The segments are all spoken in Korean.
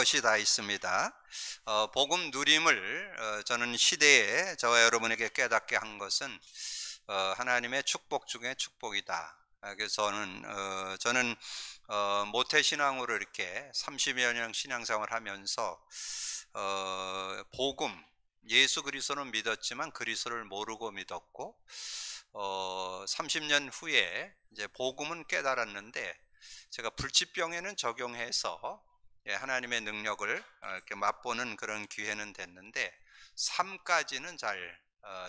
것이 다 있습니다. 복음 누림을 저는 시대에 저와 여러분에게 깨닫게 한 것은 하나님의 축복 중에 축복이다. 그래서 저는 모태신앙으로 이렇게 30여 년 신앙생활을 하면서 복음, 예수 그리스도는 믿었지만 그리스도를 모르고 믿었고 30년 후에 이제 복음은 깨달았는데 제가 불치병에는 적용해서 하나님의 능력을 이렇게 맛보는 그런 기회는 됐는데 삶까지는 잘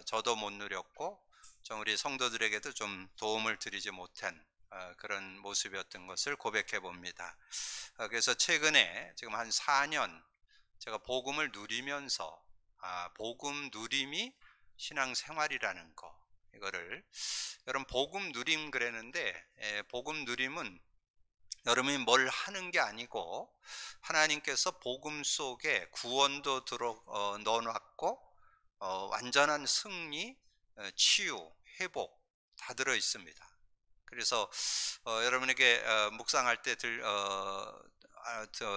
저도 못 누렸고 좀 우리 성도들에게도 좀 도움을 드리지 못한 그런 모습이었던 것을 고백해 봅니다. 그래서 최근에 지금 한 4년 제가 복음을 누리면서 복음 누림이 신앙생활이라는 거, 이거를 여러분 복음 누림 그랬는데 복음 누림은 여러분이 뭘 하는 게 아니고 하나님께서 복음 속에 구원도 넣어놨고 완전한 승리, 치유, 회복 다 들어 있습니다. 그래서 여러분에게 묵상할 때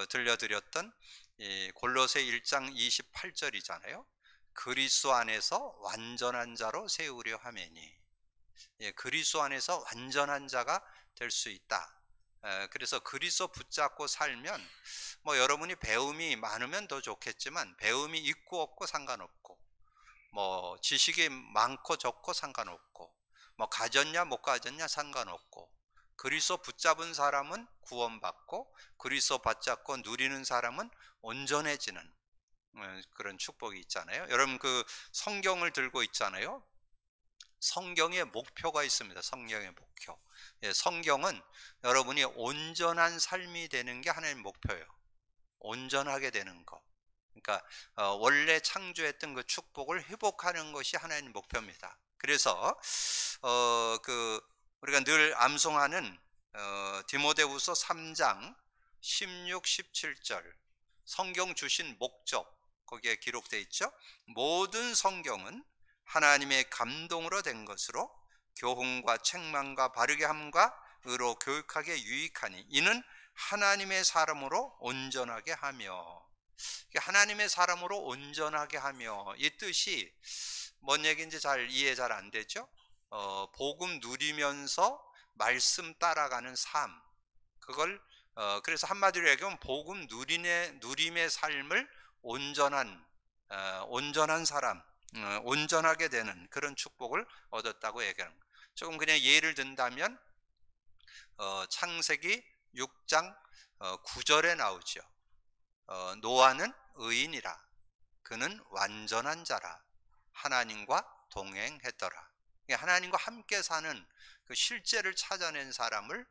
들려드렸던 이 골로새 1장 28절이잖아요. 그리스도 안에서 완전한 자로 세우려 하매니, 그리스도 안에서 완전한 자가 될 수 있다. 그래서 그리스도 붙잡고 살면 뭐 여러분이 배움이 많으면 더 좋겠지만 배움이 있고 없고 상관없고, 뭐 지식이 많고 적고 상관없고, 뭐 가졌냐 못 가졌냐 상관없고, 그리스도 붙잡은 사람은 구원받고 그리스도 붙잡고 누리는 사람은 온전해지는 그런 축복이 있잖아요. 여러분 그 성경을 들고 있잖아요. 성경의 목표가 있습니다. 성경의 목표. 성경은 여러분이 온전한 삶이 되는 게 하나님의 목표예요. 온전하게 되는 거. 그러니까 원래 창조했던 그 축복을 회복하는 것이 하나님의 목표입니다. 그래서 우리가 늘 암송하는 디모데후서 3장 16, 17절 성경 주신 목적, 거기에 기록되어 있죠. 모든 성경은 하나님의 감동으로 된 것으로 교훈과 책망과 바르게 함과 의로 교육하게 유익하니 이는 하나님의 사람으로 온전하게 하며, 하나님의 사람으로 온전하게 하며, 이 뜻이 뭔 얘기인지 이해 잘 안 되죠? 복음 누리면서 말씀 따라가는 삶, 그걸 그래서 한마디로 얘기하면 복음 누림의 삶을 온전한 사람, 온전하게 되는 그런 축복을 얻었다고 얘기하는 거예요. 조금 그냥 예를 든다면 창세기 6장 9절에 나오죠. 노아는 의인이라 그는 완전한 자라 하나님과 동행했더라. 하나님과 함께 사는 그 실제를 찾아낸 사람을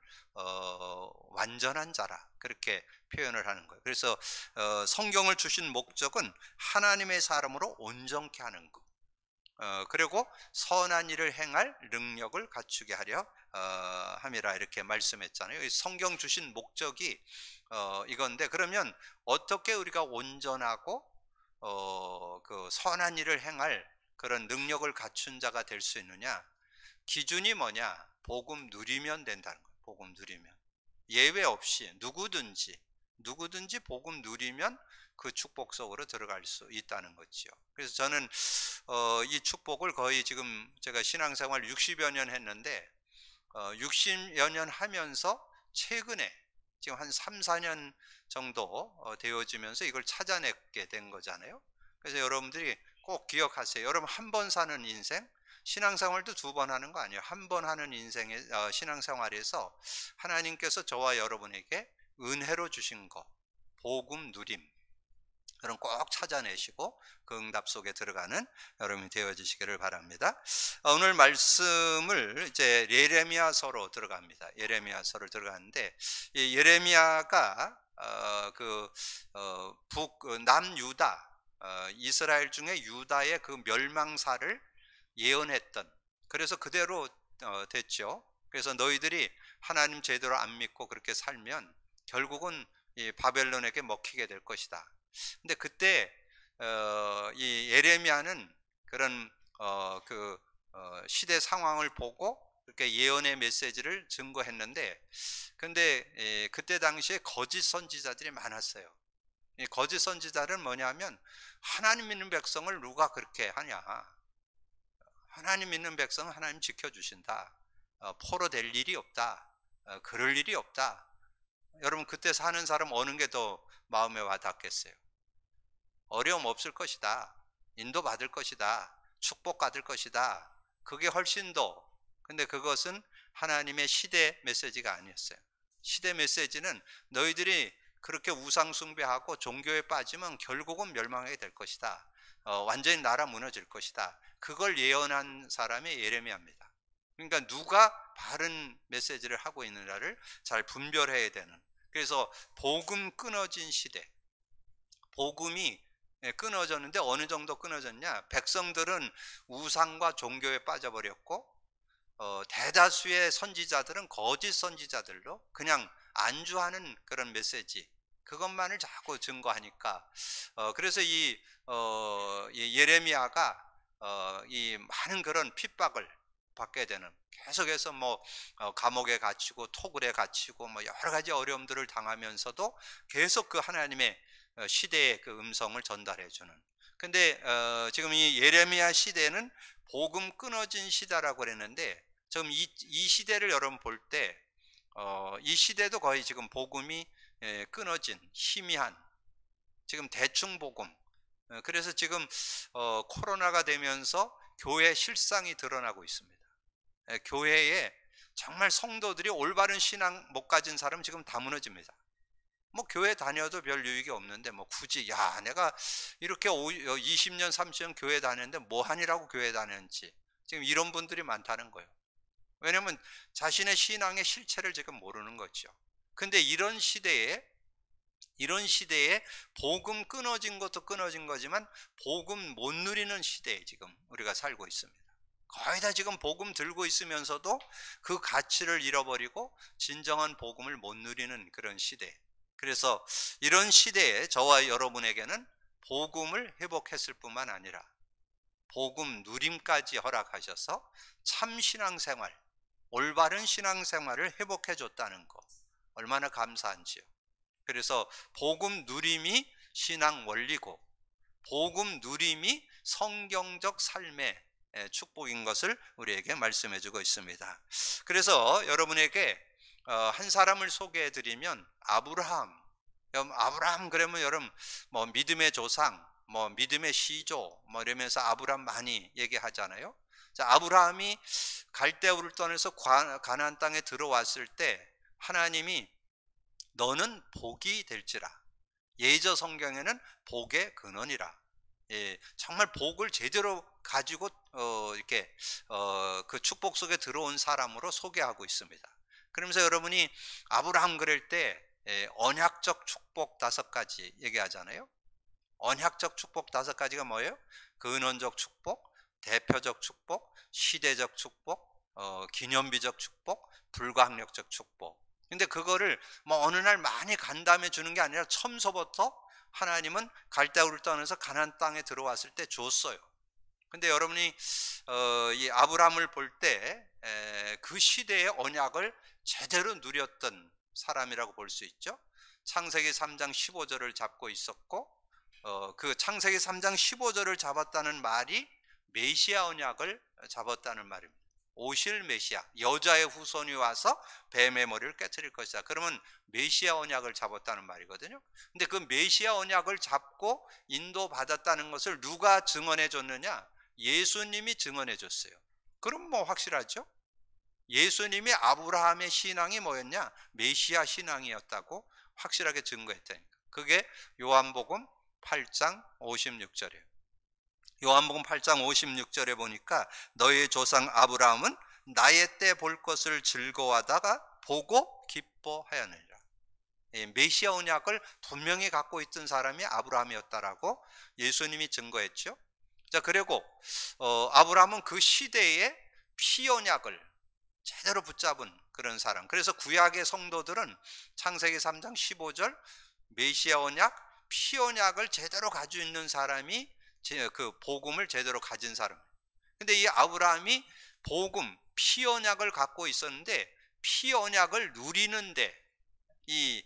완전한 자라 그렇게 표현을 하는 거예요. 그래서 성경을 주신 목적은 하나님의 사람으로 온전케 하는 것, 그리고 선한 일을 행할 능력을 갖추게 하려 함이라 이렇게 말씀했잖아요. 성경 주신 목적이 이건데, 그러면 어떻게 우리가 온전하고 그 선한 일을 행할 그런 능력을 갖춘 자가 될 수 있느냐? 기준이 뭐냐? 복음 누리면 된다는 거예요. 복음 누리면, 예외 없이 누구든지 복음 누리면 그 축복 속으로 들어갈 수 있다는 거죠. 그래서 저는 이 축복을 거의 지금 제가 신앙생활 60여 년 했는데 60여 년 하면서 최근에 지금 한 3, 4년 정도 되어지면서 이걸 찾아내게 된 거잖아요. 그래서 여러분들이 꼭 기억하세요. 여러분 한 번 사는 인생, 신앙생활도 2번 하는 거 아니에요. 한 번 하는 인생의 신앙생활에서 하나님께서 저와 여러분에게 은혜로 주신 거, 복음 누림, 그럼 꼭 찾아내시고 그 응답 속에 들어가는 여러분이 되어지시기를 바랍니다. 오늘 말씀을 이제 예레미야서로 들어갑니다. 예레미야서를 들어가는데, 예레미야가 남유다, 이스라엘 중에 유다의 그 멸망사를 예언했던, 그래서 그대로 됐죠. 그래서 너희들이 하나님 제대로 안 믿고 그렇게 살면 결국은 이 바벨론에게 먹히게 될 것이다. 근데 그때 이 예레미야는 그런 시대 상황을 보고 그렇게 예언의 메시지를 증거했는데, 근데 그때 당시에 거짓 선지자들이 많았어요. 이 거짓 선지자는 뭐냐면 하나님 믿는 백성을 누가 그렇게 하냐. 하나님 믿는 백성은 하나님 지켜주신다. 포로될 일이 없다. 그럴 일이 없다. 여러분 그때 사는 사람 어느 게 더 마음에 와닿겠어요? 어려움 없을 것이다. 인도받을 것이다. 축복받을 것이다. 그게 훨씬 더. 근데 그것은 하나님의 시대 메시지가 아니었어요. 시대 메시지는 너희들이 그렇게 우상 숭배하고 종교에 빠지면 결국은 멸망하게 될 것이다. 완전히 나라 무너질 것이다. 그걸 예언한 사람이 예레미야입니다. 그러니까 누가 바른 메시지를 하고 있느냐를 잘 분별해야 되는. 그래서 복음 끊어진 시대. 복음이 끊어졌는데 어느 정도 끊어졌냐? 백성들은 우상과 종교에 빠져버렸고 대다수의 선지자들은 거짓 선지자들로 그냥 안주하는 그런 메시지 그것만을 자꾸 증거하니까 그래서 이 예레미야가 이 많은 그런 핍박을 받게 되는 계속해서 뭐 감옥에 갇히고 토굴에 갇히고 뭐 여러 가지 어려움들을 당하면서도 계속 그 하나님의 시대의 그 음성을 전달해 주는. 근데 지금 이 예레미야 시대는 복음 끊어진 시대라고 그랬는데 지금 이 시대를 여러분 볼 때 이 시대도 거의 지금 복음이 끊어진 희미한 지금 대충 복음. 그래서 지금 코로나가 되면서 교회 실상이 드러나고 있습니다. 교회에 정말 성도들이 올바른 신앙 못 가진 사람 지금 다 무너집니다. 뭐 교회 다녀도 별 유익이 없는데 뭐 굳이 야 내가 이렇게 20년 30년 교회 다녔는데 뭐 하니라고 교회 다녔는지 지금 이런 분들이 많다는 거예요. 왜냐하면 자신의 신앙의 실체를 지금 모르는 거죠. 근데 이런 시대에 복음 끊어진 것도 끊어진 거지만 복음 못 누리는 시대에 지금 우리가 살고 있습니다. 거의 다 지금 복음 들고 있으면서도 그 가치를 잃어버리고 진정한 복음을 못 누리는 그런 시대. 그래서 이런 시대에 저와 여러분에게는 복음을 회복했을 뿐만 아니라 복음 누림까지 허락하셔서 참 신앙생활, 올바른 신앙생활을 회복해 줬다는 거 얼마나 감사한지요. 그래서 복음 누림이 신앙 원리고 복음 누림이 성경적 삶의 축복인 것을 우리에게 말씀해 주고 있습니다. 그래서 여러분에게 한 사람을 소개해 드리면 아브라함 그러면 여러분 뭐 믿음의 조상, 뭐 믿음의 시조 뭐 이러면서 아브라함 많이 얘기하잖아요. 자, 아브라함이 갈대우를 떠나서 가나안 땅에 들어왔을 때 하나님이 너는 복이 될지라. 예저 성경에는 복의 근원이라. 정말 복을 제대로 가지고 이렇게 그 축복 속에 들어온 사람으로 소개하고 있습니다. 그러면서 여러분이 아브라함 그럴 때 언약적 축복 5가지 얘기하잖아요. 언약적 축복 5가지가 뭐예요? 근원적 축복, 대표적 축복, 시대적 축복, 기념비적 축복, 불가항력적 축복. 근데 그거를 뭐 어느 날 많이 간 다음에 주는 게 아니라 처음서부터 하나님은 갈대우를 떠나서 가나안 땅에 들어왔을 때 줬어요. 근데 여러분이 이 아브라함을 볼 때 그 시대의 언약을 제대로 누렸던 사람이라고 볼 수 있죠. 창세기 3장 15절을 잡고 있었고 그 창세기 3장 15절을 잡았다는 말이 메시아 언약을 잡았다는 말입니다. 오실 메시아, 여자의 후손이 와서 뱀의 머리를 깨트릴 것이다. 그러면 메시아 언약을 잡았다는 말이거든요. 근데 그 메시아 언약을 잡고 인도받았다는 것을 누가 증언해 줬느냐? 예수님이 증언해 줬어요. 그럼 뭐 확실하죠? 예수님이 아브라함의 신앙이 뭐였냐? 메시아 신앙이었다고 확실하게 증거했다니까. 그게 요한복음 8장 56절이에요. 요한복음 8장 56절에 보니까 너의 조상 아브라함은 나의 때 볼 것을 즐거워하다가 보고 기뻐하였느니라. 메시아 언약을 분명히 갖고 있던 사람이 아브라함이었다라고 예수님이 증거했죠. 자, 그리고 아브라함은 그 시대에 피 언약을 제대로 붙잡은 그런 사람. 그래서 구약의 성도들은 창세기 3장 15절 메시아 언약, 피 언약을 제대로 가지고 있는 사람이 그 복음을 제대로 가진 사람. 근데 이 아브라함이 복음, 피 언약을 갖고 있었는데 피 언약을 누리는데 이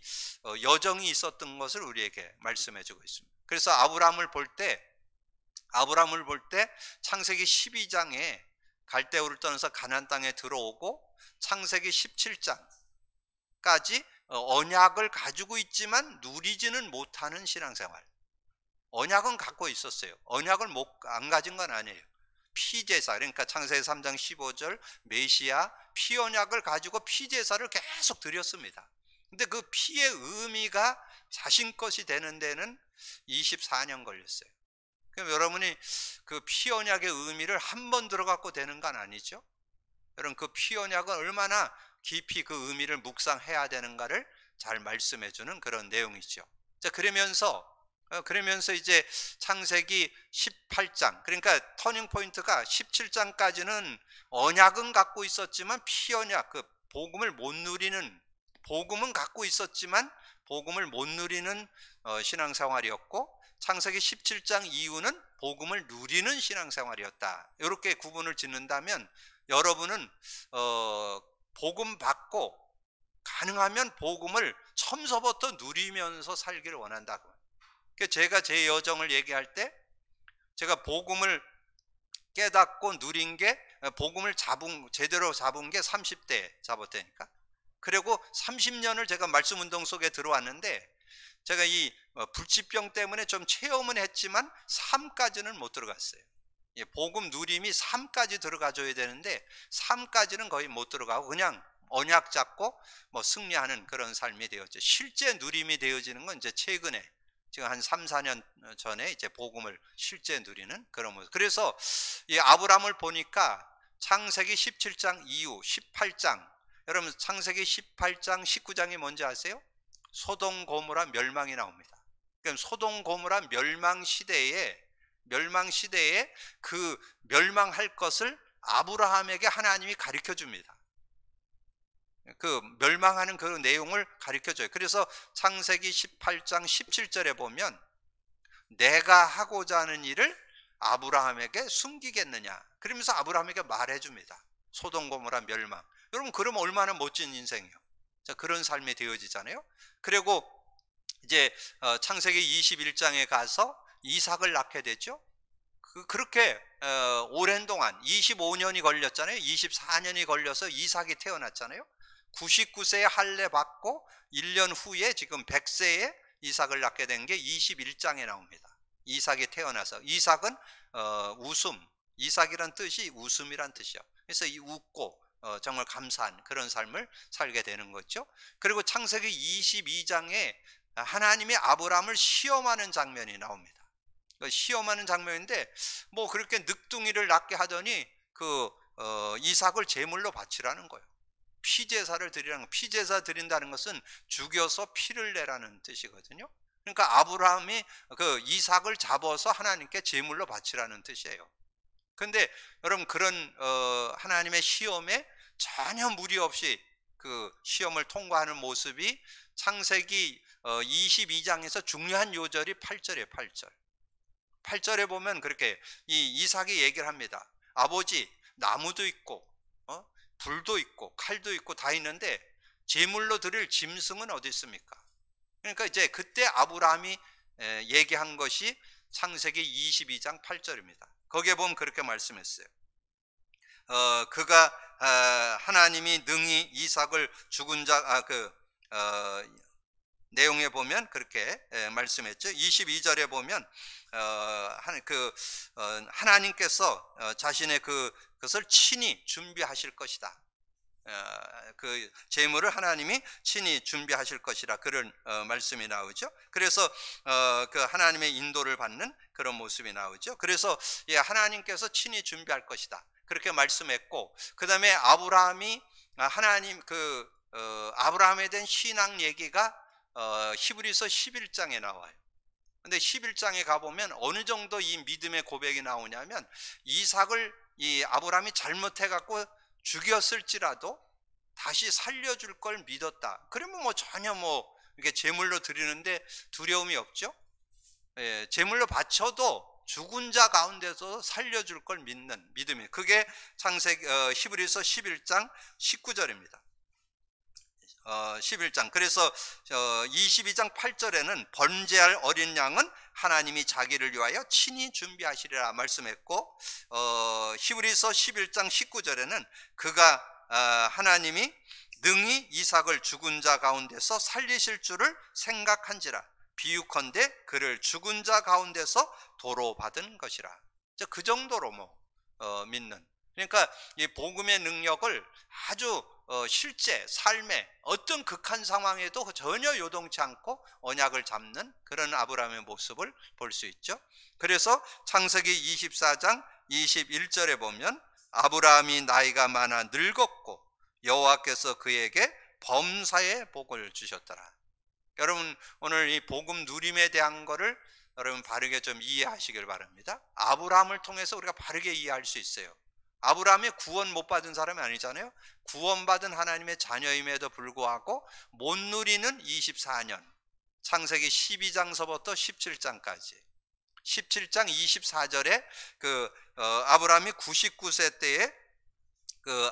여정이 있었던 것을 우리에게 말씀해 주고 있습니다. 그래서 아브라함을 볼 때 창세기 12장에 갈대우를 떠나서 가나안 땅에 들어오고 창세기 17장까지 언약을 가지고 있지만 누리지는 못하는 신앙생활. 언약은 갖고 있었어요. 언약을 안 가진 건 아니에요. 피제사, 그러니까 창세기 3장 15절 메시아 피언약을 가지고 피제사를 계속 드렸습니다. 근데 그 피의 의미가 자신 것이 되는 데는 24년 걸렸어요. 그럼 여러분이 그 피언약의 의미를 한 번 들어갖고 되는 건 아니죠. 여러분 그 피언약은 얼마나 깊이 그 의미를 묵상해야 되는가를 잘 말씀해 주는 그런 내용이죠. 자, 그러면서 이제 창세기 18장, 그러니까 터닝 포인트가 17장까지는 언약은 갖고 있었지만 피언약, 그 복음을 못 누리는, 복음은 갖고 있었지만 복음을 못 누리는 신앙생활이었고, 창세기 17장 이후는 복음을 누리는 신앙생활이었다. 이렇게 구분을 짓는다면 여러분은 복음 받고 가능하면 복음을 처음서부터 누리면서 살기를 원한다고. 제가 제 여정을 얘기할 때 제가 복음을 깨닫고 누린 게, 복음을 제대로 잡은 게 30대 잡았다니까. 그리고 30년을 제가 말씀운동 속에 들어왔는데 제가 이 불치병 때문에 좀 체험은 했지만 삶까지는 못 들어갔어요. 복음 누림이 삶까지 들어가줘야 되는데 삶까지는 거의 못 들어가고 그냥 언약 잡고 뭐 승리하는 그런 삶이 되었죠. 실제 누림이 되어지는 건 이제 최근에, 지금 한 3, 4년 전에 이제 복음을 실제 누리는 그런 모습. 그래서 이 아브라함을 보니까 창세기 17장 이후 18장, 여러분 창세기 18장 19장이 뭔지 아세요? 소돔 고모라 멸망이 나옵니다. 그럼 소돔 고모라 멸망 시대에 그 멸망할 것을 아브라함에게 하나님이 가르쳐 줍니다. 그 멸망하는 그 내용을 가르쳐 줘요. 그래서 창세기 18장 17절에 보면 내가 하고자 하는 일을 아브라함에게 숨기겠느냐, 그러면서 아브라함에게 말해 줍니다. 소돔 고모라 멸망. 여러분 그러면 얼마나 멋진 인생이요. 자, 그런 삶이 되어지잖아요. 그리고 이제 창세기 21장에 가서 이삭을 낳게 되죠. 그렇게 오랜 동안 25년이 걸렸잖아요. 24년이 걸려서 이삭이 태어났잖아요. 99세에 할례 받고 1년 후에 지금 100세에 이삭을 낳게 된 게 21장에 나옵니다. 이삭이 태어나서, 이삭은 웃음, 이삭이란 뜻이 웃음이란 뜻이요. 그래서 이 웃고 정말 감사한 그런 삶을 살게 되는 거죠. 그리고 창세기 22장에 하나님이 아브라함을 시험하는 장면이 나옵니다. 시험하는 장면인데 뭐 그렇게 늑둥이를 낳게 하더니 그 이삭을 제물로 바치라는 거예요. 피제사를 드리라는 거. 피제사 드린다는 것은 죽여서 피를 내라는 뜻이거든요. 그러니까 아브라함이 그 이삭을 잡아서 하나님께 제물로 바치라는 뜻이에요. 그런데 여러분 그런 하나님의 시험에 전혀 무리 없이 그 시험을 통과하는 모습이 창세기 22장에서 중요한 요절이 8절이에요. 8절에 보면 그렇게 이삭이 얘기를 합니다. 아버지, 나무도 있고 불도 있고 칼도 있고 다 있는데 제물로 드릴 짐승은 어디 있습니까? 그러니까 이제 그때 아브라함이 얘기한 것이 창세기 22장 8절입니다. 거기에 보면 그렇게 말씀했어요. 그가 하나님이 능히 이삭을 죽은 자 내용에 보면 그렇게 말씀했죠. 22절에 보면 하나님께서 자신의 그것을 친히 준비하실 것이다. 그 제물을 하나님이 친히 준비하실 것이라, 그런 말씀이 나오죠. 그래서 그 하나님의 인도를 받는 그런 모습이 나오죠. 그래서 하나님께서 친히 준비할 것이다, 그렇게 말씀했고, 그 다음에 아브라함이 아브라함에 대한 신앙 얘기가 히브리서 11장에 나와요. 근데 11장에 가보면 어느 정도 이 믿음의 고백이 나오냐면, 이삭을 이 아브라함이 잘못해갖고 죽였을지라도 다시 살려줄 걸 믿었다. 그러면 뭐 전혀 이렇게 제물로 드리는데 두려움이 없죠. 제물로 바쳐도 죽은 자 가운데서 살려줄 걸 믿는 믿음이, 그게 히브리서 11장 19절입니다. 11장. 그래서 22장 8절에는 번제할 어린 양은 하나님이 자기를 위하여 친히 준비하시리라 말씀했고, 히브리서 11장 19절에는 그가 하나님이 능히 이삭을 죽은 자 가운데서 살리실 줄을 생각한지라 비유컨대 그를 죽은 자 가운데서 도로 받은 것이라. 그 정도로 믿는. 그러니까 이 복음의 능력을 아주 실제 삶의 어떤 극한 상황에도 전혀 요동치 않고 언약을 잡는 그런 아브라함의 모습을 볼 수 있죠. 그래서 창세기 24장 21절에 보면 아브라함이 나이가 많아 늙었고 여호와께서 그에게 범사의 복을 주셨더라. 여러분 오늘 이 복음 누림에 대한 거를 여러분 바르게 좀 이해하시길 바랍니다. 아브라함을 통해서 우리가 바르게 이해할 수 있어요. 아브라함이 구원 못 받은 사람이 아니잖아요. 구원받은 하나님의 자녀임에도 불구하고 못 누리는 24년, 창세기 12장서부터 17장까지 17장 24절에 아브라함이 99세 때에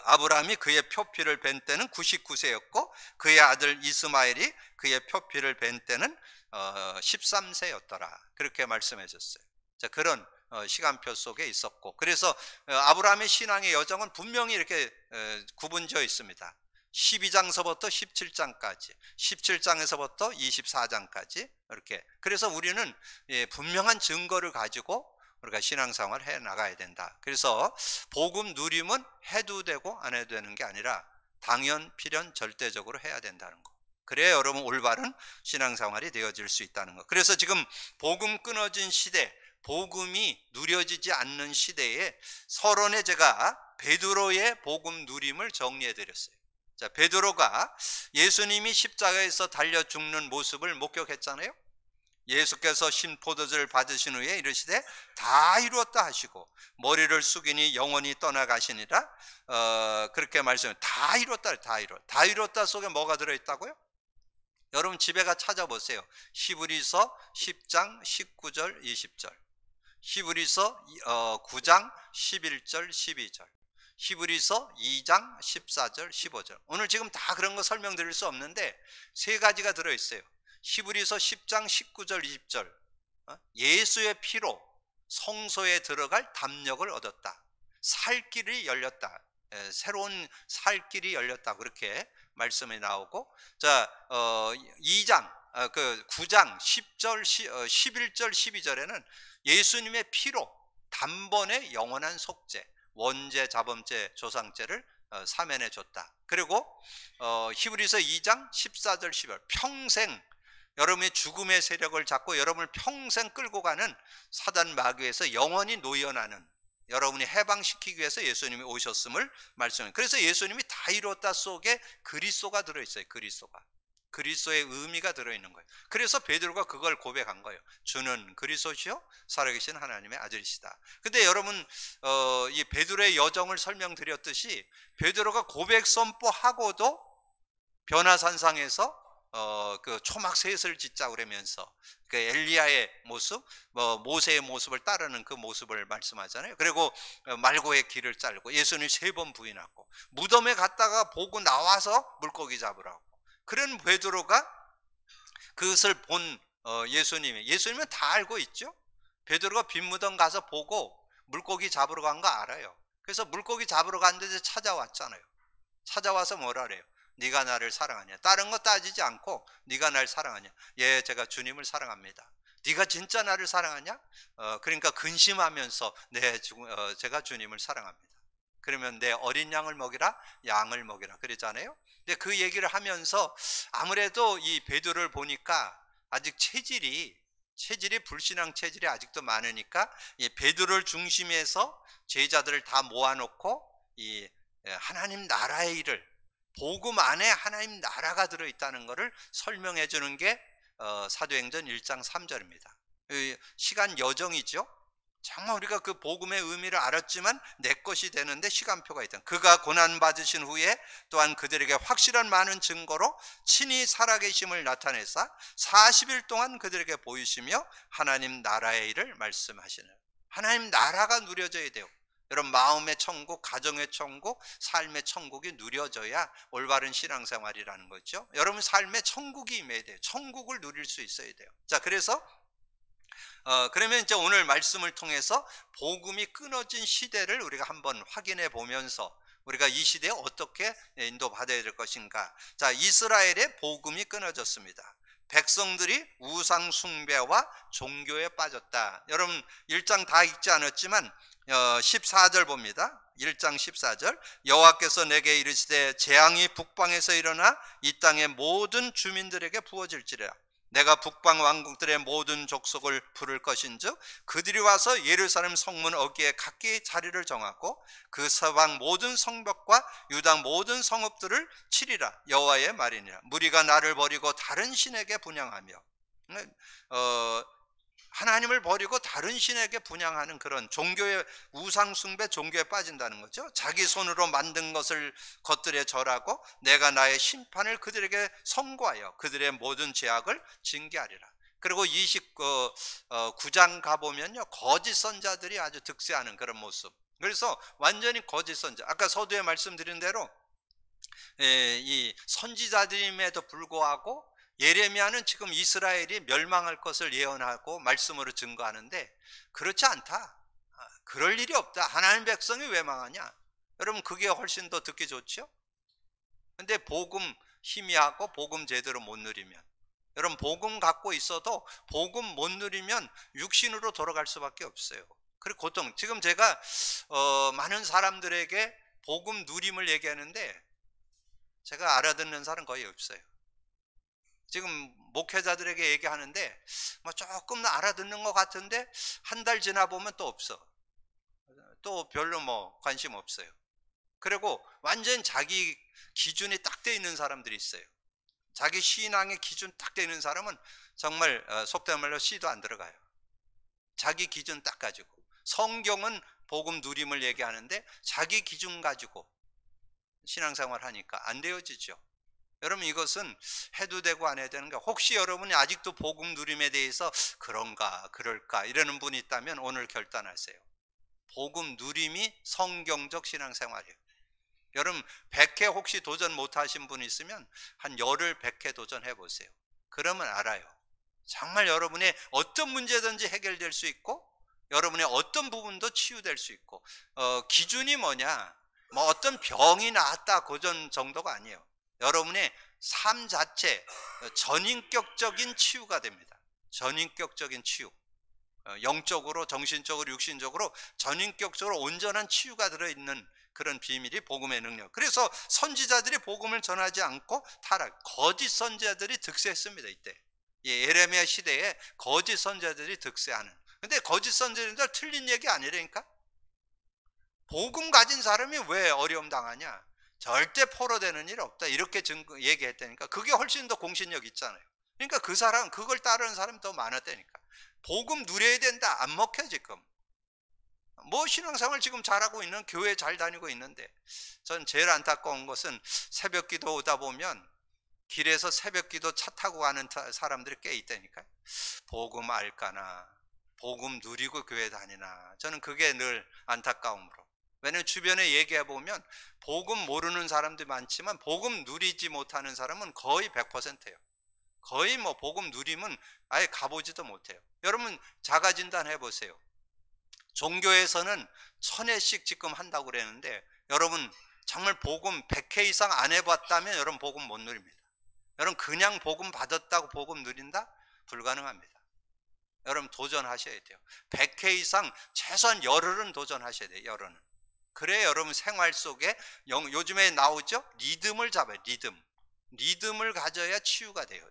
아브라함이 그의 표피를 뵌 때는 99세였고 그의 아들 이스마엘이 그의 표피를 뵌 때는 13세였더라. 그렇게 말씀해 줬어요. 자, 그런 시간표 속에 있었고, 그래서 아브라함의 신앙의 여정은 분명히 이렇게 구분되어 있습니다. 12장서부터 17장까지, 17장에서부터 24장까지 이렇게. 그래서 우리는 분명한 증거를 가지고 우리가 신앙생활을 해 나가야 된다. 그래서 복음 누림은 해도 되고 안 해도 되는 게 아니라 당연, 필연, 절대적으로 해야 된다는 거. 그래야 여러분 올바른 신앙생활이 되어질 수 있다는 거. 그래서 지금 복음 끊어진 시대, 복음이 누려지지 않는 시대에 서론에 제가 베드로의 복음 누림을 정리해 드렸어요. 자, 베드로가 예수님이 십자가에서 달려 죽는 모습을 목격했잖아요. 예수께서 신포도주를 받으신 후에 이르시되 다 이루었다 하시고 머리를 숙이니 영원히 떠나가시니라. 그렇게 말씀해. 다 이뤘다, 다 이뤘다 속에 뭐가 들어있다고요? 여러분 집에 가 찾아보세요. 히브리서 10장 19절 20절, 히브리서 9장 11절 12절, 히브리서 2장 14절 15절. 오늘 지금 다 그런 거 설명드릴 수 없는데 세 가지가 들어있어요. 히브리서 10장 19절 20절, 예수의 피로 성소에 들어갈 담력을 얻었다. 살 길이 열렸다. 새로운 살 길이 열렸다. 그렇게 말씀이 나오고, 자 2장 9장 10절 11절 12절에는 예수님의 피로 단번에 영원한 속죄, 원죄, 자범죄, 조상죄를 사면해 줬다. 그리고 히브리서 2장 14절 15절, 평생 여러분의 죽음의 세력을 잡고 여러분을 평생 끌고 가는 사단 마귀에서 영원히 노연하는 여러분이 해방시키기 위해서 예수님이 오셨음을 말씀해요. 그래서 예수님이 다 이뤘다 속에 그리스도가 들어있어요. 그리스도의 의미가 들어있는 거예요. 그래서 베드로가 그걸 고백한 거예요. 주는 그리스도시요 살아계신 하나님의 아들이시다. 근데 여러분 이 베드로의 여정을 설명드렸듯이 베드로가 고백 선포하고도 변화산상에서 그 초막 셋을 짓자 그러면서 그 엘리야의 모습, 모세의 모습을 따르는 그 모습을 말씀하잖아요. 그리고 말고의 길을 자르고 예수님 3번 부인하고 무덤에 갔다가 보고 나와서 물고기 잡으라고. 그런 베드로가 그것을 본 예수님은 다 알고 있죠. 베드로가 빈무덤 가서 보고 물고기 잡으러 간 거 알아요. 그래서 물고기 잡으러 갔는데 찾아왔잖아요. 찾아와서 뭐라 그래요? 네가 나를 사랑하냐? 다른 거 따지지 않고 네가 날 사랑하냐? 예, 제가 주님을 사랑합니다. 네가 진짜 나를 사랑하냐? 그러니까 근심하면서 네, 제가 주님을 사랑합니다. 그러면 내 어린 양을 먹이라, 양을 먹이라 그러잖아요. 근데 그 얘기를 하면서 아무래도 이 베드로를 보니까 아직 체질이 불신앙 체질이 아직도 많으니까 이 베드로를 중심해서 제자들을 다 모아놓고 이 하나님 나라의 일을, 복음 안에 하나님 나라가 들어있다는 것을 설명해 주는 게 사도행전 1장 3절입니다. 시간 여정이죠. 정말 우리가 그 복음의 의미를 알았지만 내 것이 되는데 시간표가 있다. 그가 고난받으신 후에 또한 그들에게 확실한 많은 증거로 친히 살아계심을 나타내사 40일 동안 그들에게 보이시며 하나님 나라의 일을 말씀하시는, 하나님 나라가 누려져야 돼요. 여러분 마음의 천국, 가정의 천국, 삶의 천국이 누려져야 올바른 신앙생활이라는 거죠. 여러분 삶의 천국이 임해야 돼요. 천국을 누릴 수 있어야 돼요. 자, 그래서 그러면 이제 오늘 말씀을 통해서 복음이 끊어진 시대를 우리가 한번 확인해 보면서 우리가 이 시대에 어떻게 인도받아야 될 것인가. 자, 이스라엘의 복음이 끊어졌습니다. 백성들이 우상 숭배와 종교에 빠졌다. 여러분 1장 다 읽지 않았지만 14절 봅니다. 1장 14절. 여호와께서 내게 이르시되 재앙이 북방에서 일어나 이 땅의 모든 주민들에게 부어질지라. 내가 북방 왕국들의 모든 족속을 부를 것인즉 그들이 와서 예루살렘 성문 어귀에 각기 자리를 정하고 그 서방 모든 성벽과 유다 모든 성읍들을 치리라. 여호와의 말이니라. 무리가 나를 버리고 다른 신에게 분향하며 하나님을 버리고 다른 신에게 분향하는 그런 종교의 우상 숭배, 종교에 빠진다는 거죠. 자기 손으로 만든 것들에 절하고 내가 나의 심판을 그들에게 선고하여 그들의 모든 죄악을 징계하리라. 그리고 29장 가보면요, 거짓 선자들이 아주 득세하는 그런 모습. 그래서 완전히 거짓 선자, 아까 서두에 말씀드린 대로 이 선지자들임에도 불구하고 예레미야는 지금 이스라엘이 멸망할 것을 예언하고 말씀으로 증거하는데 그렇지 않다. 그럴 일이 없다. 하나님 백성이 왜 망하냐? 여러분 그게 훨씬 더 듣기 좋죠? 근데 복음 희미하고 복음 제대로 못 누리면, 여러분 복음 갖고 있어도 복음 못 누리면 육신으로 돌아갈 수밖에 없어요. 그리고 고통. 지금 제가 많은 사람들에게 복음 누림을 얘기하는데 제가 알아듣는 사람 거의 없어요. 지금 목회자들에게 얘기하는데 뭐 조금 알아듣는 것 같은데 한 달 지나 보면 또 없어. 또 별로 뭐 관심 없어요. 그리고 완전 자기 기준이 딱 돼 있는 사람들이 있어요. 자기 신앙의 기준 딱 돼 있는 사람은 정말 속된 말로 씨도 안 들어가요. 자기 기준 딱 가지고. 성경은 복음 누림을 얘기하는데 자기 기준 가지고 신앙생활 하니까 안 되어지죠. 여러분 이것은 해도 되고 안 해도 되는 게, 혹시 여러분이 아직도 복음 누림에 대해서 그런가 그럴까 이러는 분이 있다면 오늘 결단하세요. 복음 누림이 성경적 신앙생활이에요. 여러분 100회 혹시 도전 못하신 분 있으면 한 열흘 100회 도전해 보세요. 그러면 알아요. 정말 여러분의 어떤 문제든지 해결될 수 있고 여러분의 어떤 부분도 치유될 수 있고, 기준이 뭐냐, 뭐 어떤 병이 나았다 그 정도가 아니에요. 여러분의 삶 자체 전인격적인 치유가 됩니다. 전인격적인 치유. 영적으로, 정신적으로, 육신적으로 전인격적으로 온전한 치유가 들어있는 그런 비밀이 복음의 능력. 그래서 선지자들이 복음을 전하지 않고 타락, 거짓 선지자들이 득세했습니다. 이때 예레미야 시대에 거짓 선지자들이 득세하는. 근데 거짓 선지자들 틀린 얘기 아니라니까. 복음 가진 사람이 왜 어려움 당하냐? 절대 포로되는 일 없다 이렇게 얘기했다니까. 그게 훨씬 더 공신력 있잖아요. 그러니까 그 사람, 그걸 따르는 사람이 더 많았다니까. 복음 누려야 된다. 안 먹혀 지금. 뭐 신앙생활 지금 잘하고 있는, 교회 잘 다니고 있는데, 전 제일 안타까운 것은 새벽 기도 오다 보면 길에서 새벽 기도 차 타고 가는 사람들이 꽤 있다니까요. 복음 알까나, 복음 누리고 교회 다니나. 저는 그게 늘 안타까움으로. 왜냐하면 주변에 얘기해 보면 복음 모르는 사람들이 많지만 복음 누리지 못하는 사람은 거의 100%예요. 거의 뭐 복음 누림은 아예 가보지도 못해요. 여러분 자가진단 해보세요. 종교에서는 1000회씩 지금 한다고 그랬는데 여러분 정말 복음 100회 이상 안 해봤다면 여러분 복음 못 누립니다. 여러분 그냥 복음 받았다고 복음 누린다? 불가능합니다. 여러분 도전하셔야 돼요. 100회 이상 최소한 열흘은 도전하셔야 돼요. 열흘은. 그래 여러분 생활 속에 요즘에 나오죠? 리듬을 잡아요. 리듬을 가져야 치유가 돼요.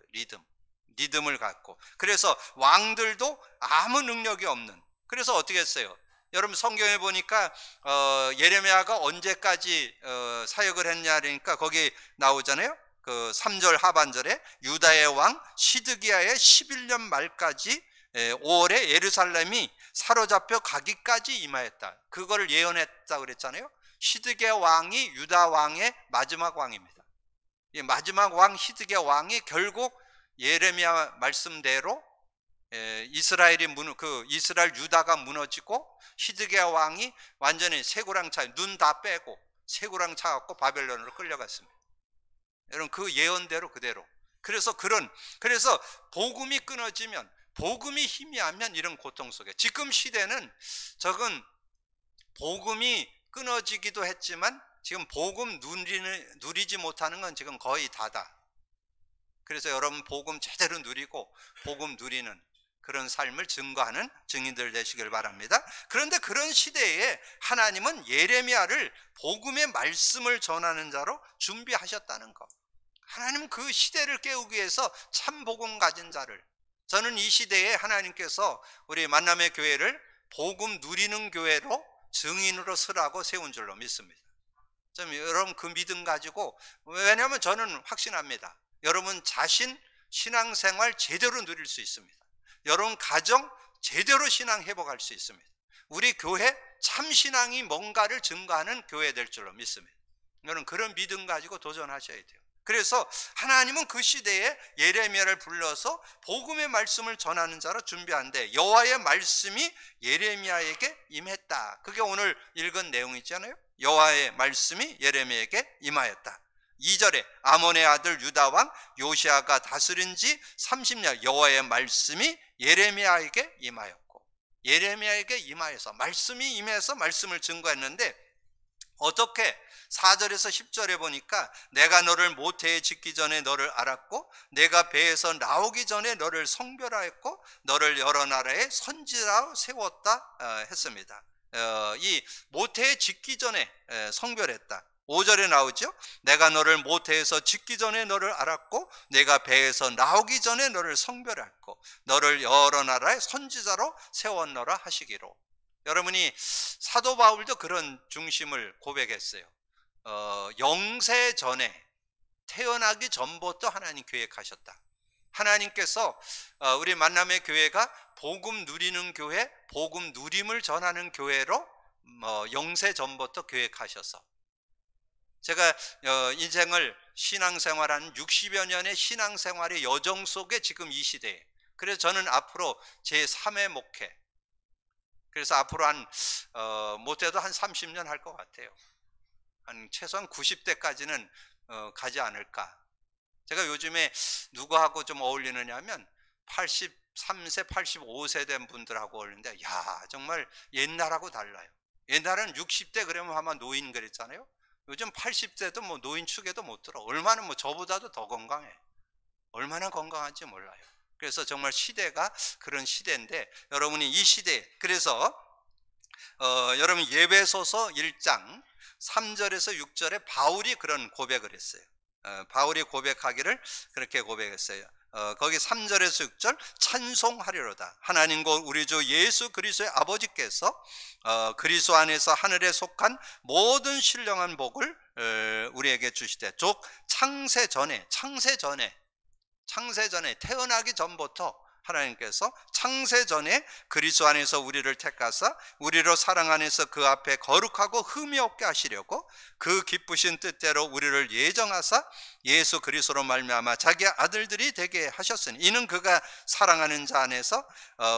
리듬을 갖고. 그래서 왕들도 아무 능력이 없는, 그래서 어떻게 했어요? 여러분 성경에 보니까 예레미야가 언제까지 사역을 했냐 그러니까 거기 나오잖아요. 그 3절 하반절에 유다의 왕 시드기야의 11년 말까지 5월에 예루살렘이 사로잡혀 가기까지 임하였다. 그거를 예언했다고 그랬잖아요. 시드기야 왕이 유다 왕의 마지막 왕입니다. 이 마지막 왕 시드기야 왕이 결국 예레미야 말씀대로 이스라엘이 이스라엘 유다가 무너지고 히드기야 왕이 완전히 쇠고랑차 눈 다 빼고 쇠고랑 차갖고 바벨론으로 끌려갔습니다. 여러분 그 예언대로 그대로. 그래서 복음이 끊어지면, 복음이 희미하면 이런 고통 속에, 지금 시대는 적은 복음이 끊어지기도 했지만 지금 복음 누리지 못하는 건 지금 거의 다다. 그래서 여러분 복음 제대로 누리고 복음 누리는 그런 삶을 증거하는 증인들 되시길 바랍니다. 그런데 그런 시대에 하나님은 예레미야를 복음의 말씀을 전하는 자로 준비하셨다는 것. 하나님은 그 시대를 깨우기 위해서 참 복음 가진 자를, 저는 이 시대에 하나님께서 우리 만남의 교회를 복음 누리는 교회로 증인으로 서라고 세운 줄로 믿습니다. 좀 여러분 그 믿음 가지고, 왜냐하면 저는 확신합니다. 여러분 자신 신앙생활 제대로 누릴 수 있습니다. 여러분 가정 제대로 신앙 회복할 수 있습니다. 우리 교회 참 신앙이 뭔가를 증거하는 교회 될 줄로 믿습니다. 여러분 그런 믿음 가지고 도전하셔야 돼요. 그래서 하나님은 그 시대에 예레미야를 불러서 복음의 말씀을 전하는 자로 준비한데, 여호와의 말씀이 예레미야에게 임했다. 그게 오늘 읽은 내용이잖아요. 여호와의 말씀이 예레미야에게 임하였다. 2절에 아몬의 아들 유다 왕 요시아가 다스린 지 30년 여호와의 말씀이 예레미야에게 임하였고, 예레미야에게 임하여서 말씀이 임해서 말씀을 증거했는데, 어떻게 4절에서 10절에 보니까 내가 너를 모태에 짓기 전에 너를 알았고 내가 배에서 나오기 전에 너를 성별하였고 너를 여러 나라의 선지자로 세웠다 했습니다. 이 모태에 짓기 전에 성별했다. 5절에 나오죠. 내가 너를 모태에서 짓기 전에 너를 알았고 내가 배에서 나오기 전에 너를 성별했고 너를 여러 나라의 선지자로 세웠노라 하시기로. 여러분이 사도 바울도 그런 중심을 고백했어요. 영세 전에, 태어나기 전부터 하나님 계획하셨다. 하나님께서 우리 만남의 교회가 복음 누리는 교회, 복음 누림을 전하는 교회로 영세 전부터 계획하셔서, 제가 인생을 신앙생활한 60여 년의 신앙생활의 여정 속에 지금 이 시대에, 그래서 저는 앞으로 제3의 목회, 그래서 앞으로 못해도 한 30년 할 것 같아요. 최소한 90대까지는 가지 않을까. 제가 요즘에 누구하고 좀 어울리느냐 하면 83세, 85세 된 분들하고 어울리는데, 야 정말 옛날하고 달라요. 옛날은 60대 그러면 아마 노인 그랬잖아요. 요즘 80대도 뭐 노인 축에도 못 들어. 얼마나 저보다도 더 건강해. 얼마나 건강한지 몰라요. 그래서 정말 시대가 그런 시대인데, 여러분이 이 시대에, 그래서 여러분 예배소서 1장 3절에서 6절에 바울이 그런 고백을 했어요. 바울이 고백하기를 그렇게 고백했어요. 거기 3절에서 6절 찬송하리로다. 하나님과 우리 주 예수 그리스도의 아버지께서 그리스도 안에서 하늘에 속한 모든 신령한 복을 우리에게 주시되, 즉 창세 전에 태어나기 전부터 하나님께서 창세 전에 그리스도 안에서 우리를 택하사 우리로 사랑 안에서 그 앞에 거룩하고 흠이 없게 하시려고 그 기쁘신 뜻대로 우리를 예정하사 예수 그리스도로 말미암아 자기 아들들이 되게 하셨으니, 이는 그가 사랑하는 자 안에서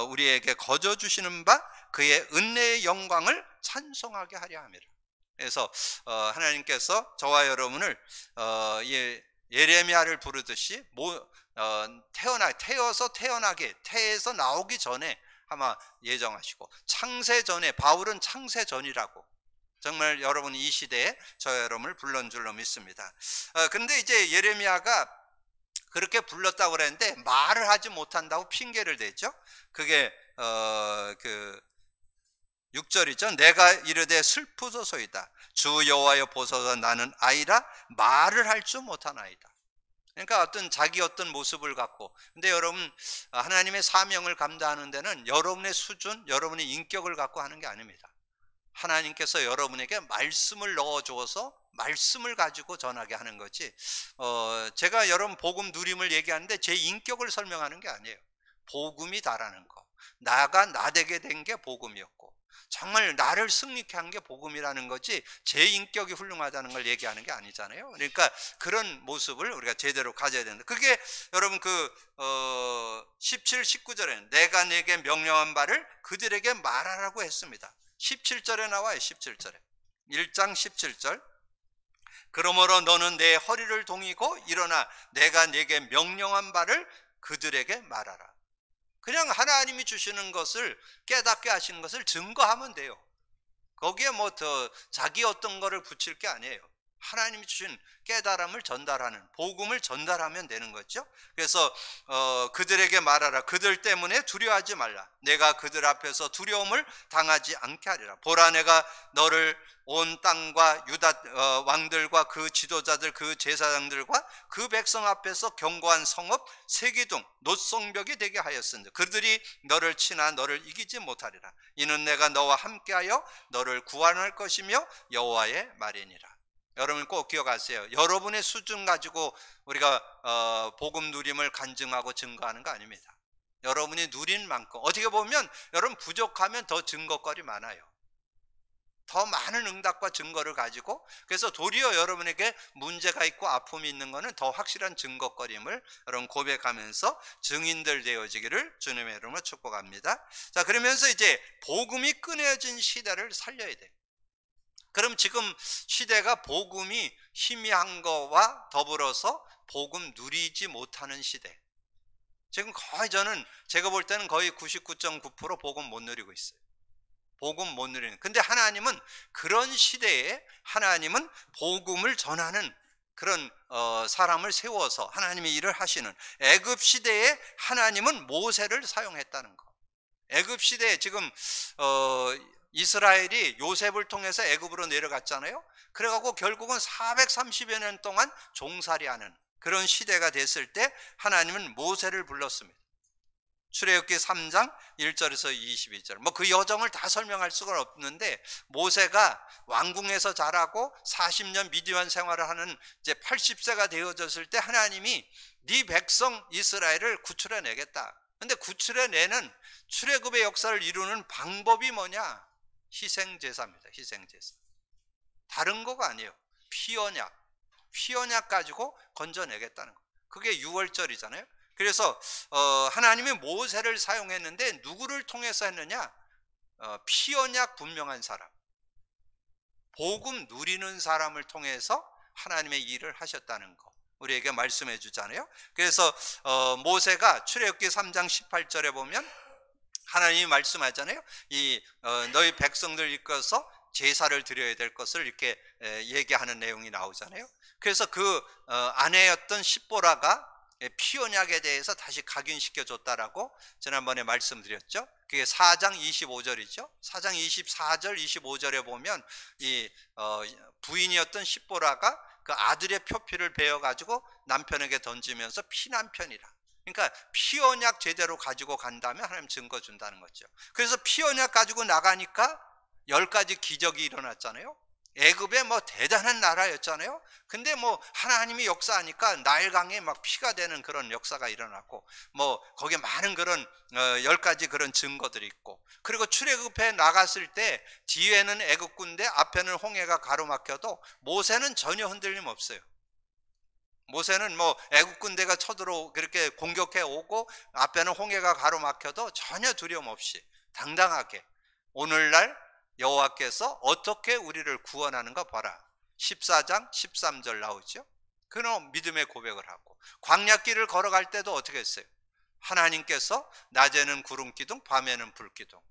우리에게 거저 주시는 바 그의 은혜의 영광을 찬송하게 하려 함이라. 그래서 하나님께서 저와 여러분을 예레미야를 부르듯이 태에서 나오기 전에 아마 예정하시고, 창세 전에, 바울은 창세 전이라고 정말 여러분 이 시대에 저 여러분을 불렀는 줄로 믿습니다. 그런데 이제 예레미야가 그렇게 불렀다고 그랬는데 말을 하지 못한다고 핑계를 대죠. 그게 6절이죠. 내가 이르되 슬프소서이다. 주 여호와여 보소서 나는 아이라 말을 할 줄 못하나이다. 그러니까 자기 어떤 모습을 갖고, 근데 여러분 하나님의 사명을 감당하는 데는 여러분의 수준, 여러분의 인격을 갖고 하는 게 아닙니다. 하나님께서 여러분에게 말씀을 넣어주어서 말씀을 가지고 전하게 하는 거지, 제가 여러분 복음 누림을 얘기하는데 제 인격을 설명하는 게 아니에요. 복음이 다라는 거, 나가 나되게 된 게 복음이었고, 정말 나를 승리케 한 게 복음이라는 거지 제 인격이 훌륭하다는 걸 얘기하는 게 아니잖아요. 그러니까 그런 모습을 우리가 제대로 가져야 된다. 그게 여러분 17, 19절에 내가 내게 명령한 바를 그들에게 말하라고 했습니다. 17절에 나와요. 17절에 1장 17절 그러므로 너는 내 허리를 동이고 일어나 내가 내게 명령한 바를 그들에게 말하라. 그냥 하나님이 주시는 것을 깨닫게 하시는 것을 증거하면 돼요. 거기에 뭐 더 자기 어떤 거를 붙일 게 아니에요. 하나님이 주신 깨달음을 전달하는, 복음을 전달하면 되는 거죠. 그래서 그들에게 말하라. 그들 때문에 두려워하지 말라. 내가 그들 앞에서 두려움을 당하지 않게 하리라. 보라, 내가 너를 온 땅과 유다 왕들과 그 지도자들, 그 제사장들과 그 백성 앞에서 견고한 성읍, 세기둥, 노성벽이 되게 하였으니 그들이 너를 치나 너를 이기지 못하리라. 이는 내가 너와 함께하여 너를 구원할 것이며 여호와의 말이니라. 여러분 꼭 기억하세요. 여러분의 수준 가지고 우리가 복음 누림을 간증하고 증거하는 거 아닙니다. 여러분이 누린 만큼, 어떻게 보면 여러분 부족하면 더 증거거리 많아요. 더 많은 응답과 증거를 가지고, 그래서 도리어 여러분에게 문제가 있고 아픔이 있는 것은 더 확실한 증거거림을 여러분 고백하면서 증인들 되어지기를 주님의 이름으로 축복합니다. 자, 그러면서 이제 복음이 끊어진 시대를 살려야 돼요. 그럼 지금 시대가 복음이 희미한 거와 더불어서 복음 누리지 못하는 시대. 지금 거의 제가 볼 때는 거의 99.9% 복음 못 누리고 있어요. 복음 못 누리는. 근데 하나님은 그런 시대에 하나님은 복음을 전하는 그런 사람을 세워서 하나님의 일을 하시는, 애굽 시대에 하나님은 모세를 사용했다는 거. 애굽 시대에 지금 이스라엘이 요셉을 통해서 애굽으로 내려갔잖아요. 그래갖고 결국은 430여 년 동안 종살이하는 그런 시대가 됐을 때 하나님은 모세를 불렀습니다. 출애굽기 3장 1절에서 22절. 뭐 그 여정을 다 설명할 수가 없는데, 모세가 왕궁에서 자라고 40년 미디안 생활을 하는 이제 80세가 되어졌을 때 하나님이 네 백성 이스라엘을 구출해내겠다. 근데 구출해내는 출애굽의 역사를 이루는 방법이 뭐냐? 희생제사입니다. 희생제사. 다른 거가 아니에요. 피언약 가지고 건져내겠다는 거. 그게 6월절이잖아요. 그래서 하나님이 모세를 사용했는데 누구를 통해서 했느냐? 피언약 분명한 사람, 복음 누리는 사람을 통해서 하나님의 일을 하셨다는 거 우리에게 말씀해 주잖아요. 그래서 모세가 출애굽기 3장 18절에 보면 하나님이 말씀하잖아요. 너희 백성들 이끌어서 제사를 드려야 될 것을 이렇게 얘기하는 내용이 나오잖아요. 그래서 그 아내였던 십보라가 피언약에 대해서 다시 각인시켜 줬다라고 지난번에 말씀드렸죠. 그게 4장 25절이죠. 4장 24절 25절에 보면 이 부인이었던 십보라가 그 아들의 표피를 베어 가지고 남편에게 던지면서 피난편이라. 그러니까 피언약 제대로 가지고 간다면 하나님 증거 준다는 거죠. 그래서 피언약 가지고 나가니까 10가지 기적이 일어났잖아요. 애굽에 뭐 대단한 나라였잖아요. 근데 뭐 하나님이 역사하니까 나일강에 막 피가 되는 그런 역사가 일어났고, 뭐 거기에 많은 그런 10가지 그런 증거들이 있고, 그리고 출애굽해 나갔을 때 뒤에는 애굽 군대, 앞에는 홍해가 가로막혀도 모세는 전혀 흔들림 없어요. 모세는 뭐 애굽 군대가 쳐들어 그렇게 공격해 오고 앞에는 홍해가 가로막혀도 전혀 두려움 없이 당당하게 오늘날 여호와께서 어떻게 우리를 구원하는가 봐라. 14장 13절 나오죠. 그는 믿음의 고백을 하고, 광야길을 걸어갈 때도 어떻게 했어요? 하나님께서 낮에는 구름 기둥, 밤에는 불 기둥,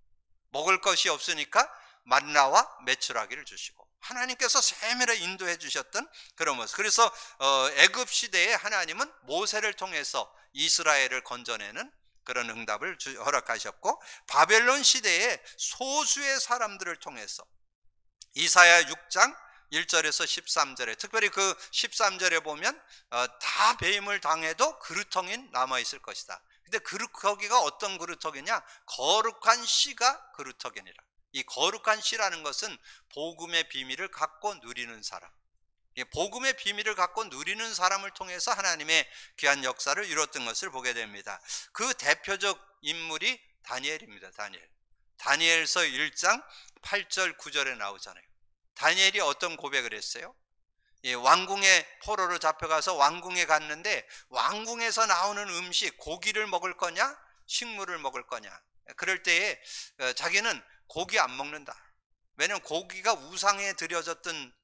먹을 것이 없으니까 만나와 메추라기를 주시고 하나님께서 세밀하게 인도해 주셨던 그런 모습. 그래서 애굽 시대에 하나님은 모세를 통해서 이스라엘을 건져내는 그런 응답을 허락하셨고, 바벨론 시대에 소수의 사람들을 통해서 이사야 6장 1절에서 13절에, 특별히 그 13절에 보면 다 배임을 당해도 그루터기 남아있을 것이다. 근데 거기가 어떤 그루터기냐? 거룩한 씨가 그루터기니라. 이 거룩한 씨라는 것은 복음의 비밀을 갖고 누리는 사람, 복음의 비밀을 갖고 누리는 사람을 통해서 하나님의 귀한 역사를 이뤘던 것을 보게 됩니다. 그 대표적 인물이 다니엘입니다. 다니엘서 1장 8절 9절에 나오잖아요. 다니엘이 어떤 고백을 했어요? 왕궁에 포로로 잡혀가서 왕궁에 갔는데 왕궁에서 나오는 음식, 고기를 먹을 거냐 식물을 먹을 거냐. 그럴 때에 자기는 고기 안 먹는다. 왜냐하면 고기가 우상에 드려졌던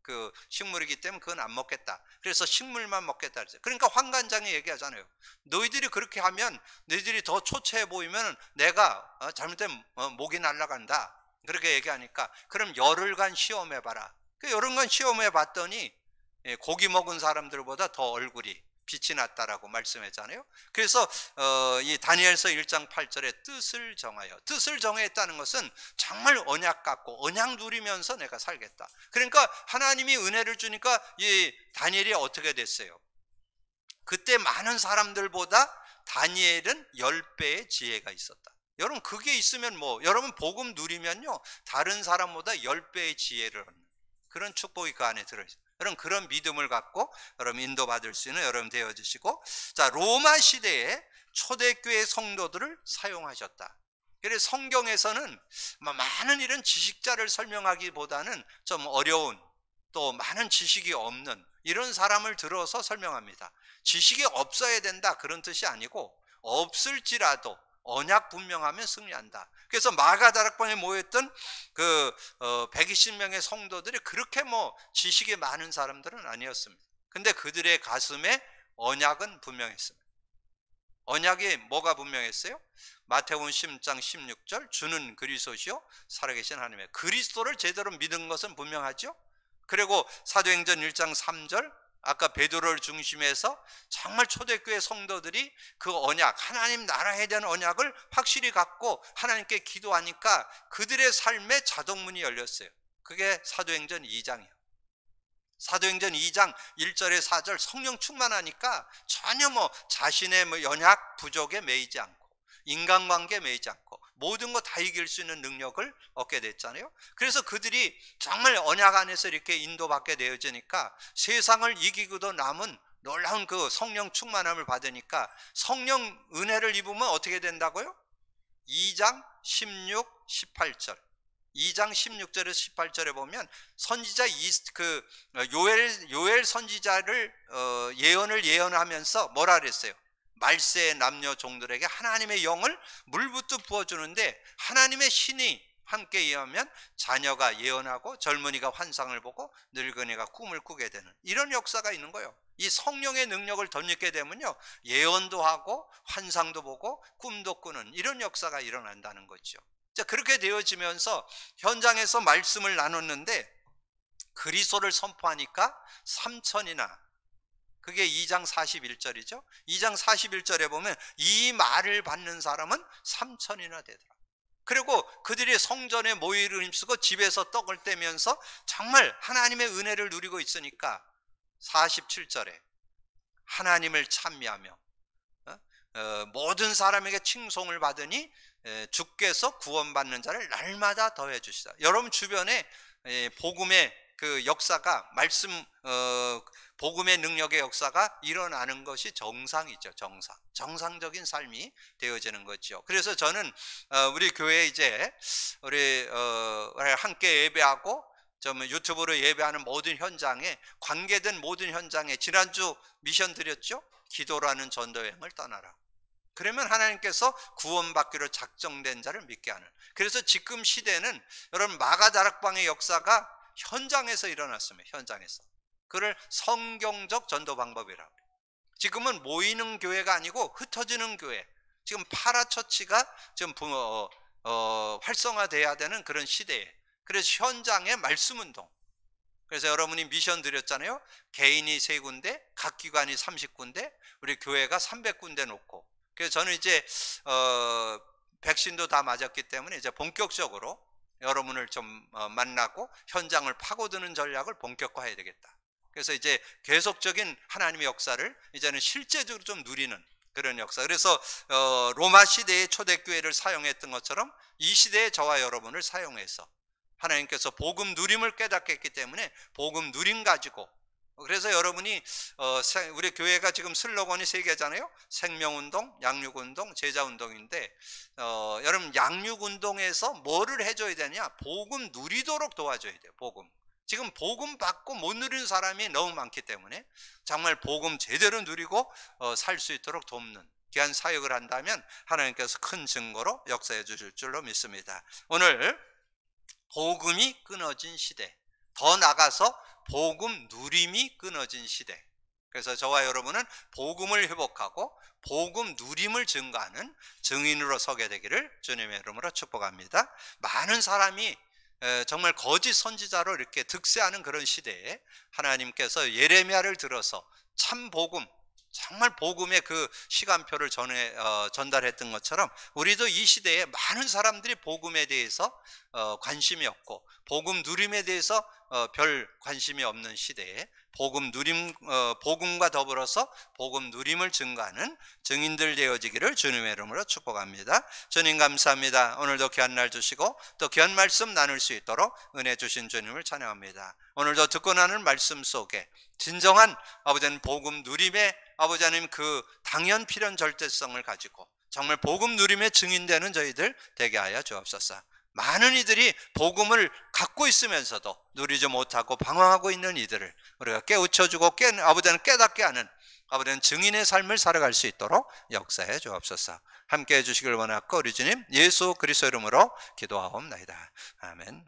그 식물이기 때문에 그건 안 먹겠다. 그래서 식물만 먹겠다 그랬어요. 그러니까 환관장이 얘기하잖아요. 너희들이 그렇게 하면 너희들이 더 초췌해 보이면 내가 잘못된 목이 날아간다. 그렇게 얘기하니까 그럼 열흘간 시험해봐라. 그 열흘간 시험해봤더니 고기 먹은 사람들보다 더 얼굴이 빛이 났다라고 말씀했잖아요. 그래서 이 다니엘서 1장 8절에 뜻을 정하여, 뜻을 정했다는 것은 정말 언약 갖고 언약 누리면서 내가 살겠다. 그러니까 하나님이 은혜를 주니까 이 다니엘이 어떻게 됐어요? 그때 많은 사람들보다 다니엘은 10배의 지혜가 있었다. 여러분 그게 있으면 여러분 복음 누리면요 다른 사람보다 10배의 지혜를 얻는 그런 축복이 그 안에 들어있어요. 여러분 그런 믿음을 갖고 여러분 인도받을 수 있는 여러분 되어주시고, 자, 로마 시대에 초대교회 성도들을 사용하셨다. 그래서 성경에서는 많은 이런 지식자를 설명하기보다는 좀 어려운, 또 많은 지식이 없는 이런 사람을 들어서 설명합니다. 지식이 없어야 된다 그런 뜻이 아니고 없을지라도 언약 분명하면 승리한다. 그래서 마가다락방에 모였던 그 120명의 성도들이 그렇게 지식이 많은 사람들은 아니었습니다. 근데 그들의 가슴에 언약은 분명했습니다. 언약이 뭐가 분명했어요? 마태복음 10장 16절 주는 그리스도시요 살아계신 하나님의, 그리스도를 제대로 믿은 것은 분명하죠. 그리고 사도행전 1장 3절 아까 베드로를 중심해서 정말 초대교회 성도들이 그 언약, 하나님 나라에 대한 언약을 확실히 갖고 하나님께 기도하니까 그들의 삶에 자동문이 열렸어요. 그게 사도행전 2장이에요. 사도행전 2장 1절에 4절 성령 충만하니까 전혀 자신의 연약 부족에 매이지 않고 인간관계에 매이지 않고 모든 거 다 이길 수 있는 능력을 얻게 됐잖아요. 그래서 그들이 정말 언약 안에서 이렇게 인도받게 되어지니까 세상을 이기고도 남은 놀라운 그 성령 충만함을 받으니까 성령 은혜를 입으면 어떻게 된다고요? 2장 16, 18절 2장 16절에서 18절에 보면 선지자 요엘 선지자를 예언을 예언하면서 뭐라 그랬어요? 말세의 남녀 종들에게 하나님의 영을 물부터 부어주는데 하나님의 신이 함께 임하면 자녀가 예언하고 젊은이가 환상을 보고 늙은이가 꿈을 꾸게 되는 이런 역사가 있는 거예요. 이 성령의 능력을 덧입게 되면요 예언도 하고 환상도 보고 꿈도 꾸는 이런 역사가 일어난다는 거죠. 자, 그렇게 되어지면서 현장에서 말씀을 나눴는데 그리스도를 선포하니까 3천이나, 그게 2장 41절이죠. 2장 41절에 보면 이 말을 받는 사람은 3천이나 되더라. 그리고 그들이 성전에 모이를 힘쓰고 집에서 떡을 떼면서 정말 하나님의 은혜를 누리고 있으니까 47절에 하나님을 찬미하며 모든 사람에게 칭송을 받으니 주께서 구원받는 자를 날마다 더해 주시다. 여러분 주변에 복음의 그 역사가 복음의 능력의 역사가 일어나는 것이 정상이죠. 정상적인 삶이 되어지는 거죠. 그래서 저는 우리 교회 이제 우리 함께 예배하고 좀 유튜브로 예배하는 모든 현장에 관계된 모든 현장에 지난주 미션 드렸죠. 기도라는 전도여행을 떠나라. 그러면 하나님께서 구원받기로 작정된 자를 믿게 하는. 그래서 지금 시대는 여러분 마가다락방의 역사가 현장에서 일어났습니다. 현장에서. 그걸 성경적 전도 방법이라고 해요. 지금은 모이는 교회가 아니고 흩어지는 교회. 지금 파라처치가 지금 활성화돼야 되는 그런 시대에. 그래서 현장의 말씀운동. 그래서 여러분이 미션 드렸잖아요. 개인이 3군데, 각 기관이 30군데, 우리 교회가 300군데 놓고. 그래서 저는 이제 백신도 다 맞았기 때문에 이제 본격적으로 여러분을 좀 만나고 현장을 파고드는 전략을 본격화해야 되겠다. 그래서 이제 계속적인 하나님의 역사를 이제는 실제적으로 좀 누리는 그런 역사. 그래서 로마 시대의 초대교회를 사용했던 것처럼 이 시대에 저와 여러분을 사용해서 하나님께서 복음 누림을 깨닫게 했기 때문에 복음 누림 가지고 그래서 여러분이 우리 교회가 지금 슬로건이 3개잖아요. 생명운동, 양육운동, 제자운동인데 여러분 양육운동에서 뭐를 해줘야 되냐? 복음 누리도록 도와줘야 돼요. 복음. 지금 복음 받고 못 누리는 사람이 너무 많기 때문에 정말 복음 제대로 누리고 살 수 있도록 돕는 귀한 사역을 한다면 하나님께서 큰 증거로 역사해 주실 줄로 믿습니다. 오늘 복음이 끊어진 시대, 더 나가서 복음 누림이 끊어진 시대. 그래서 저와 여러분은 복음을 회복하고 복음 누림을 증거하는 증인으로 서게 되기를 주님의 이름으로 축복합니다. 많은 사람이 정말 거짓 선지자로 이렇게 득세하는 그런 시대에 하나님께서 예레미야를 들어서 참 복음, 정말 복음의 그 시간표를 전달했던 것처럼 우리도 이 시대에 많은 사람들이 복음에 대해서 관심이 없고 복음 누림에 대해서 별 관심이 없는 시대에 복음 누림, 복음과 더불어서 복음 누림을 증거하는 증인들 되어지기를 주님의 이름으로 축복합니다. 주님 감사합니다. 오늘도 귀한 날 주시고 또 귀한 말씀 나눌 수 있도록 은혜 주신 주님을 찬양합니다. 오늘도 듣고 나는 말씀 속에 진정한 아버지는 복음 누림의 아버지 하나님 그 당연 필연 절대성을 가지고 정말 복음 누림의 증인되는 저희들 되게 하여 주옵소서. 많은 이들이 복음을 갖고 있으면서도 누리지 못하고 방황하고 있는 이들을 우리가 깨우쳐주고 아버지는 깨닫게 하는 아버지는 증인의 삶을 살아갈 수 있도록 역사해 주옵소서. 함께해 주시길 원하고 우리 주님 예수 그리스도 이름으로 기도하옵나이다. 아멘.